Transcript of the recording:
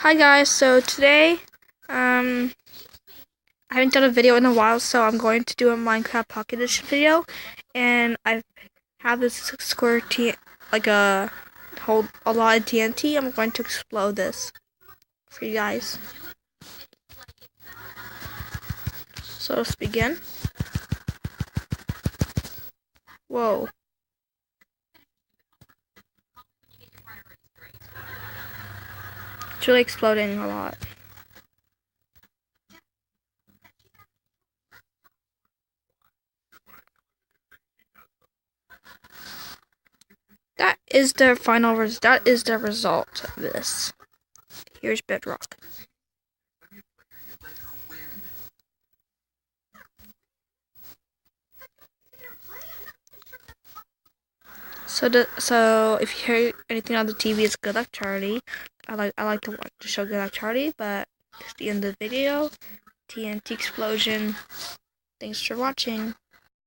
Hi guys, so today, I haven't done a video in a while, so I'm going to do a Minecraft Pocket Edition video, and I have this square hold a lot of TNT. I'm going to explode this for you guys. So let's begin. Whoa. It's really exploding a lot. That is the result of this. Here's bedrock. So if you hear anything on the TV, it's Good Luck Charlie. I like to watch the show Good Luck Charlie, but it's the end of the video. TNT explosion. Thanks for watching.